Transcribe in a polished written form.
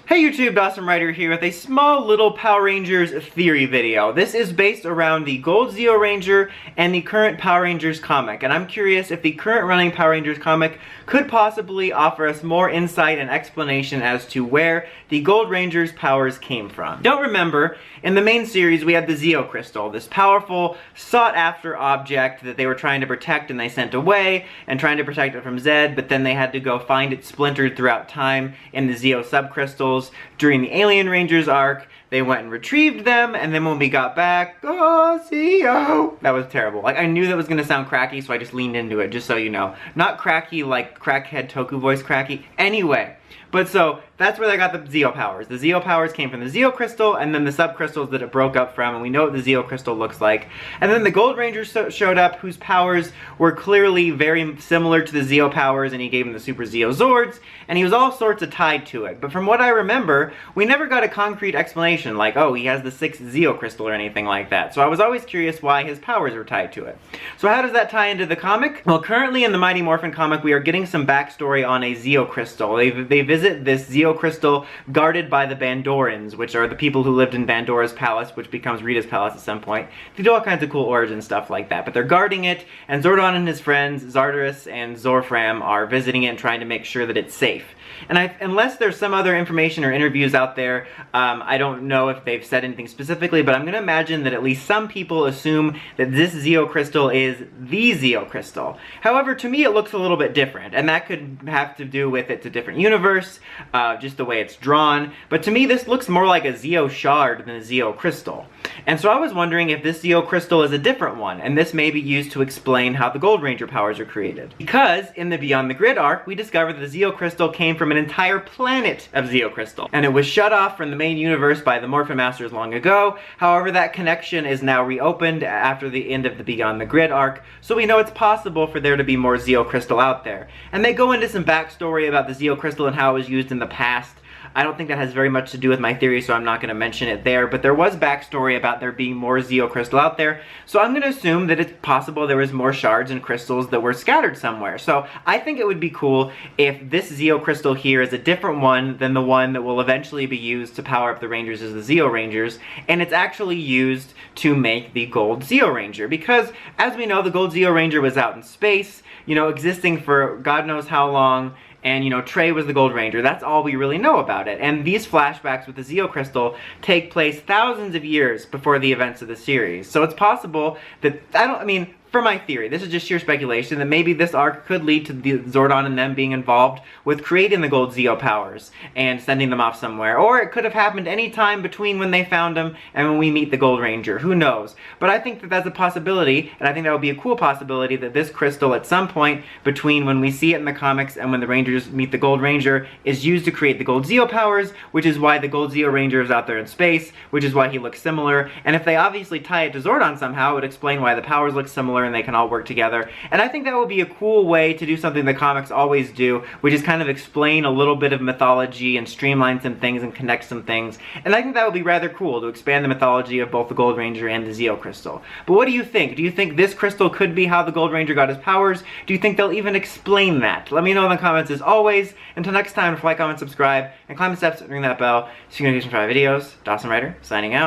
Hey YouTube, Dawson Ryder here with a small little Power Rangers theory video. This is based around the Gold Zeo Ranger and the current Power Rangers comic, and I'm curious if the current running Power Rangers comic could possibly offer us more insight and explanation as to where the Gold Ranger's powers came from. Don't remember, in the main series we had the Zeo Crystal, this powerful, sought-after object that they were trying to protect and they sent away, and trying to protect it from Zed, but then they had to go find it splintered throughout time in the Zeo subcrystals. During the Alien Rangers arc, they went and retrieved them, and then when we got back, oh, Zeo! That was terrible. Like, I knew that was gonna sound cracky, so I just leaned into it, just so you know. Not cracky like crackhead Toku voice cracky. Anyway, but so, that's where they got the Zeo powers. The Zeo powers came from the Zeo Crystal, and then the subcrystals that it broke up from, and we know what the Zeo Crystal looks like. And then the Gold Ranger showed up, whose powers were clearly very similar to the Zeo powers, and he gave him the Super Zeo Zords, and he was all sorts of tied to it. But from what I remember, we never got a concrete explanation, like, oh, he has the 6th Zeo Crystal or anything like that. So I was always curious why his powers were tied to it. So how does that tie into the comic? Well, currently in the Mighty Morphin comic, we are getting some backstory on a Zeo Crystal. They visit this Zeo Crystal guarded by the Bandorans, which are the people who lived in Bandora's palace, which becomes Rita's palace at some point. They do all kinds of cool origin stuff like that, but they're guarding it, and Zordon and his friends, Zardarus and Zorfram, are visiting it and trying to make sure that it's safe. And unless there's some other information or interviews out there, I don't know if they've said anything specifically, but I'm going to imagine that at least some people assume that this Zeo Crystal is the Zeo Crystal. However, to me it looks a little bit different, and that could have to do with it's a different universe, just the way it's drawn, but to me this looks more like a Zeo Shard than a Zeo Crystal. And so I was wondering if this Zeo Crystal is a different one, and this may be used to explain how the Gold Ranger powers are created. Because in the Beyond the Grid arc, we discovered that the Zeo Crystal came from an entire planet of Zeo Crystal, and it was shut off from the main universe by the Morphin Masters long ago. However, that connection is now reopened after the end of the Beyond the Grid arc, so we know it's possible for there to be more Zeo Crystal out there. And they go into some backstory about the Zeo Crystal and how it was used in the past. I don't think that has very much to do with my theory, so I'm not going to mention it there, but there was backstory about there being more Zeo Crystal out there, so I'm going to assume that it's possible there was more shards and crystals that were scattered somewhere. So I think it would be cool if this Zeo Crystal here is a different one than the one that will eventually be used to power up the Rangers as the Zeo Rangers, and it's actually used to make the Gold Zeo Ranger, because as we know, the Gold Zeo Ranger was out in space, you know, existing for God knows how long. And, you know, Trey was the Gold Ranger. That's all we really know about it. And these flashbacks with the Zeo Crystal take place thousands of years before the events of the series. So it's possible that, for my theory, this is just sheer speculation, that maybe this arc could lead to the Zordon and them being involved with creating the Gold Zeo powers and sending them off somewhere. Or it could have happened any time between when they found them and when we meet the Gold Ranger. Who knows? But I think that that's a possibility, and I think that would be a cool possibility that this crystal at some point between when we see it in the comics and when the Rangers meet the Gold Ranger is used to create the Gold Zeo powers, which is why the Gold Zeo Ranger is out there in space, which is why he looks similar. And if they obviously tie it to Zordon somehow, it would explain why the powers look similar and they can all work together. And I think that would be a cool way to do something the comics always do, which is kind of explain a little bit of mythology and streamline some things and connect some things. And I think that would be rather cool to expand the mythology of both the Gold Ranger and the Zeo Crystal. But what do you think? Do you think this crystal could be how the Gold Ranger got his powers? Do you think they'll even explain that? Let me know in the comments as always. Until next time, like, comment, subscribe, and climb the steps and ring that bell so you can get some videos. Dawson Ryder, signing out.